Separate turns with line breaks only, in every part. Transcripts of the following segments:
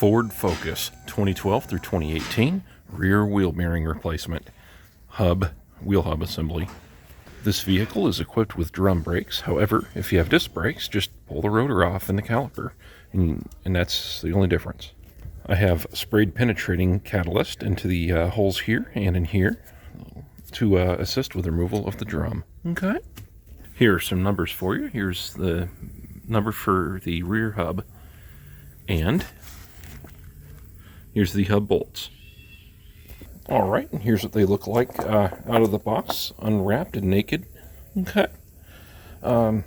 Ford Focus 2012 through 2018 rear wheel bearing replacement wheel hub assembly. This vehicle is equipped with drum brakes. However, if you have disc brakes, just pull the rotor off in the caliper, and that's the only difference. I have sprayed penetrating catalyst into the holes here and in here to assist with removal of the drum. Okay. Here are some numbers for you. Here's the number for the rear hub, and here's the hub bolts. All right, and here's what they look like out of the box, unwrapped and naked. Okay. I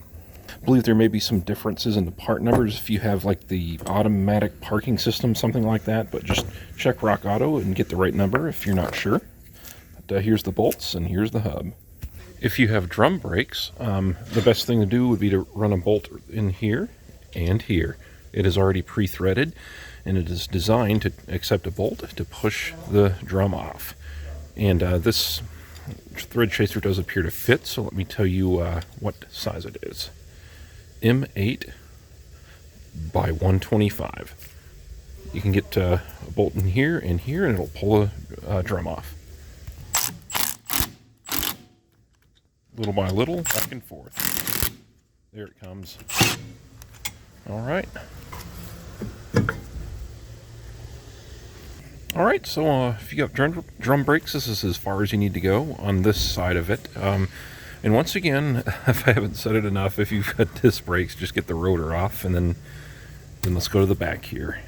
believe there may be some differences in the part numbers if you have like the automatic parking system, something like that, but just check Rock Auto and get the right number if you're not sure. But here's the bolts and here's the hub. If you have drum brakes, the best thing to do would be to run a bolt in here and here. It is already pre-threaded, and it is designed to accept a bolt to push the drum off. And this thread chaser does appear to fit, so let me tell you what size it is. M8 by 125. You can get a bolt in here and here, and it'll pull a drum off. Little by little, back and forth. There it comes. All right. All right, so if you got drum brakes, this is as far as you need to go on this side of it. And once again, if I haven't said it enough, if you've got disc brakes, just get the rotor off, and then let's go to the back here.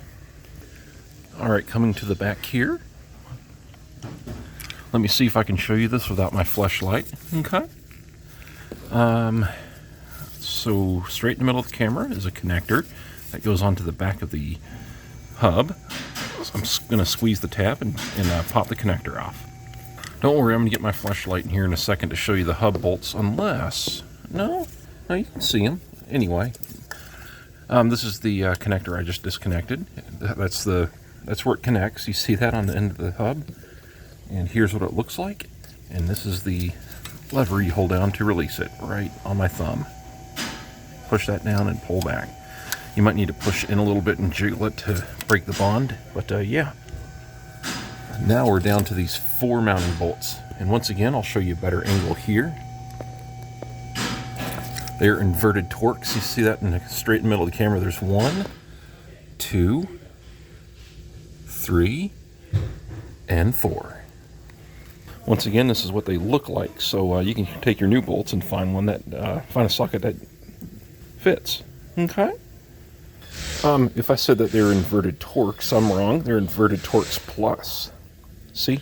All right, coming to the back here. Let me see if I can show you this without my flashlight. Okay. So straight in the middle of the camera is a connector that goes onto the back of the hub. So I'm going to squeeze the tab and pop the connector off. Don't worry, I'm going to get my flashlight in here in a second to show you the hub bolts, unless... No, you can see them. Anyway, this is the connector I just disconnected. That's where it connects. You see that on the end of the hub? And here's what it looks like. And this is the lever you hold down to release it, right on my thumb. Push that down and pull back. You might need to push in a little bit and jiggle it to break the bond, but yeah. Now we're down to these 4 mounting bolts. And once again, I'll show you a better angle here. They're inverted Torx. You see that in the straight in the middle of the camera. There's 1, 2, 3, and 4. Once again, this is what they look like. So you can take your new bolts and find one that find a socket that fits. Okay. If I said that they're inverted Torx, I'm wrong. They're inverted Torx Plus. See?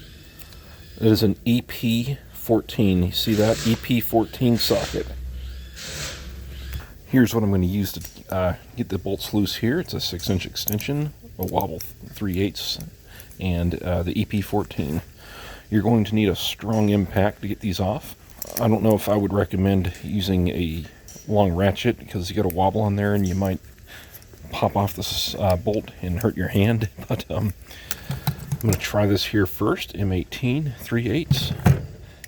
It is an EP14. You see that? EP14 socket. Here's what I'm going to use to get the bolts loose here. It's a 6-inch extension, a wobble 3/8, and the EP14. You're going to need a strong impact to get these off. I don't know if I would recommend using a long ratchet because you got a wobble on there and you might pop off this bolt and hurt your hand, but I'm going to try this here first. M18 3/8,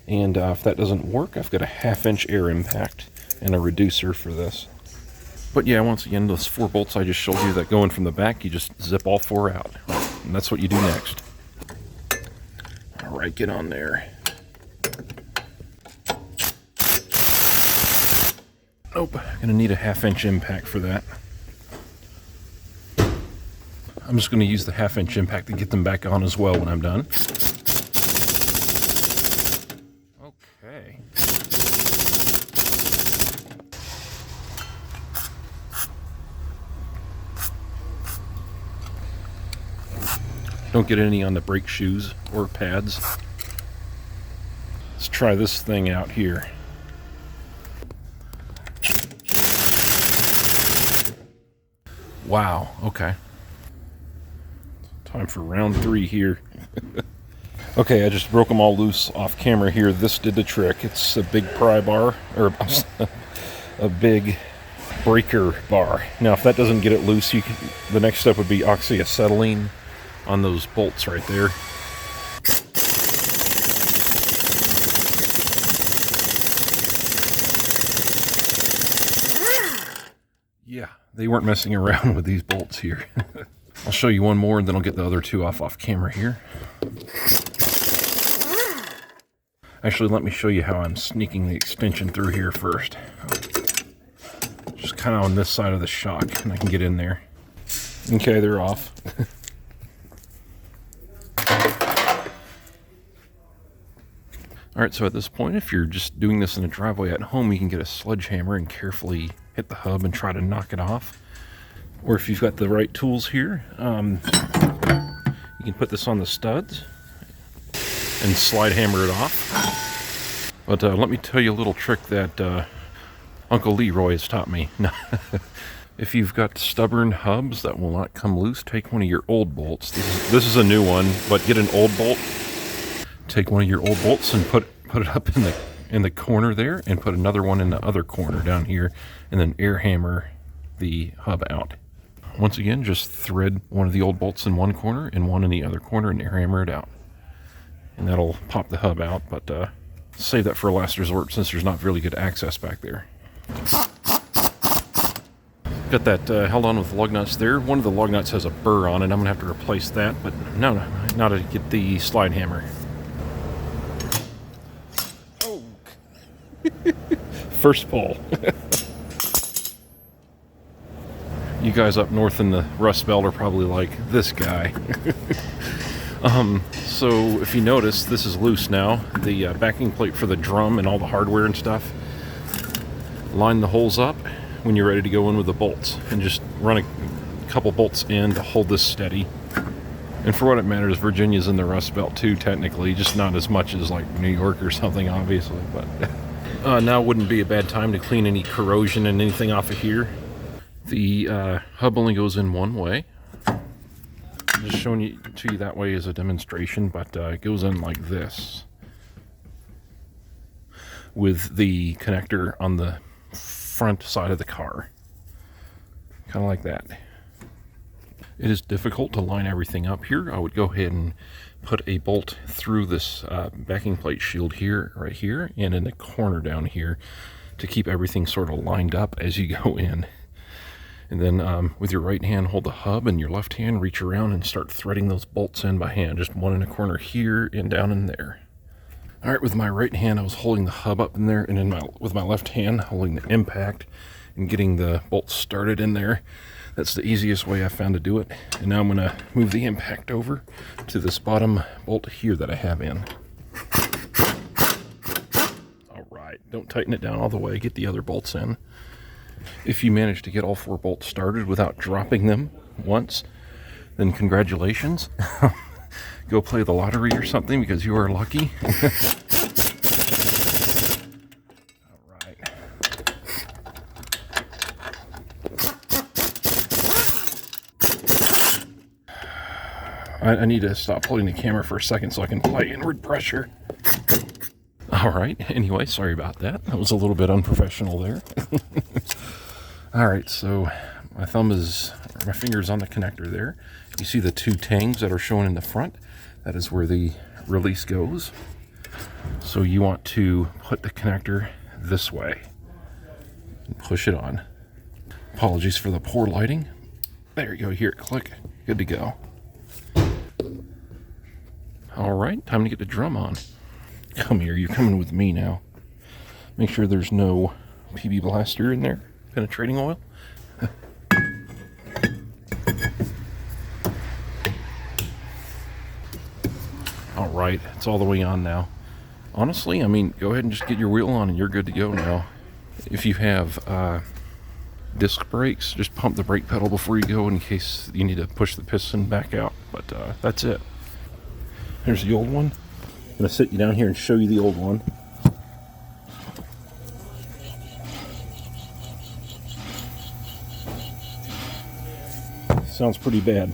and if that doesn't work, I've got a 1/2-inch air impact and a reducer for this. But yeah, once again, those 4 bolts I just showed you that go in from the back, you just zip all 4 out, and that's what you do next. All right, get on there. Nope, gonna need a 1/2-inch impact for that. I'm just going to use the 1/2-inch impact to get them back on as well when I'm done. Okay. Don't get any on the brake shoes or pads. Let's try this thing out here. Wow, okay. Time for round 3 here. Okay, I just broke them all loose off camera here. This did the trick. It's a big pry bar, or a big breaker bar. Now, if that doesn't get it loose, the next step would be oxyacetylene on those bolts right there. Yeah, they weren't messing around with these bolts here. I'll show you one more and then I'll get the other two off camera here. Actually, let me show you how I'm sneaking the extension through here first. Just kind of on this side of the shock, and I can get in there. Okay, they're off. Alright, so at this point, if you're just doing this in a driveway at home, you can get a sledgehammer and carefully hit the hub and try to knock it off. Or if you've got the right tools here, you can put this on the studs and slide hammer it off. But let me tell you a little trick that Uncle Leroy has taught me. If you've got stubborn hubs that will not come loose, take one of your old bolts. This is a new one, but get an old bolt. Take one of your old bolts and put it up in the corner there, and put another one in the other corner down here, and then air hammer the hub out. Once again, just thread one of the old bolts in one corner and one in the other corner and air hammer it out. And that'll pop the hub out, but save that for a last resort since there's not really good access back there. Got that held on with lug nuts there. One of the lug nuts has a burr on it. I'm going to have to replace that, but no, now to get the slide hammer. Oh. First pull. You guys up north in the Rust Belt are probably like, this guy. So if you notice, this is loose now. The backing plate for the drum and all the hardware and stuff. Line the holes up when you're ready to go in with the bolts, and just run a couple bolts in to hold this steady. And for what it matters, Virginia's in the Rust Belt too, technically, just not as much as like New York or something, obviously. But now wouldn't be a bad time to clean any corrosion and anything off of here. The hub only goes in one way. I'm just showing you to you that way as a demonstration, but it goes in like this, with the connector on the front side of the car, kind of like that. It is difficult to line everything up here. I would go ahead and put a bolt through this backing plate shield here, right here, and in the corner down here, to keep everything sort of lined up as you go in. And then with your right hand, hold the hub, and your left hand, reach around and start threading those bolts in by hand. Just one in a corner here and down in there. All right, with my right hand, I was holding the hub up in there, and with my left hand, holding the impact and getting the bolts started in there. That's the easiest way I found to do it. And now I'm going to move the impact over to this bottom bolt here that I have in. All right, don't tighten it down all the way. Get the other bolts in. If you manage to get all 4 bolts started without dropping them once, then congratulations. Go play the lottery or something, because you are lucky. All right. I need to stop holding the camera for a second so I can apply inward pressure. All right. Anyway, sorry about that. That was a little bit unprofessional there. All right. So my finger's on the connector there. You see the 2 tangs that are shown in the front. That is where the release goes. So you want to put the connector this way and push it on. Apologies for the poor lighting. There you go. Hear it click. Good to go. All right. Time to get the drum on. Come here, you're coming with me now. Make sure there's no PB Blaster in there, penetrating oil. All right, it's all the way on now. Honestly, I mean, go ahead and just get your wheel on and you're good to go now. If you have disc brakes, just pump the brake pedal before you go in case you need to push the piston back out. But that's it. There's the old one. I'm going to sit you down here and show you the old one. Sounds pretty bad.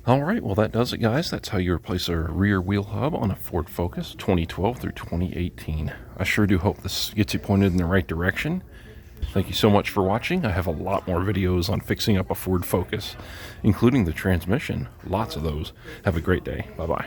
All right, well that does it, guys. That's how you replace a rear wheel hub on a Ford Focus 2012 through 2018. I sure do hope this gets you pointed in the right direction. Thank you so much for watching. I have a lot more videos on fixing up a Ford Focus, including the transmission. Lots of those. Have a great day. Bye-bye.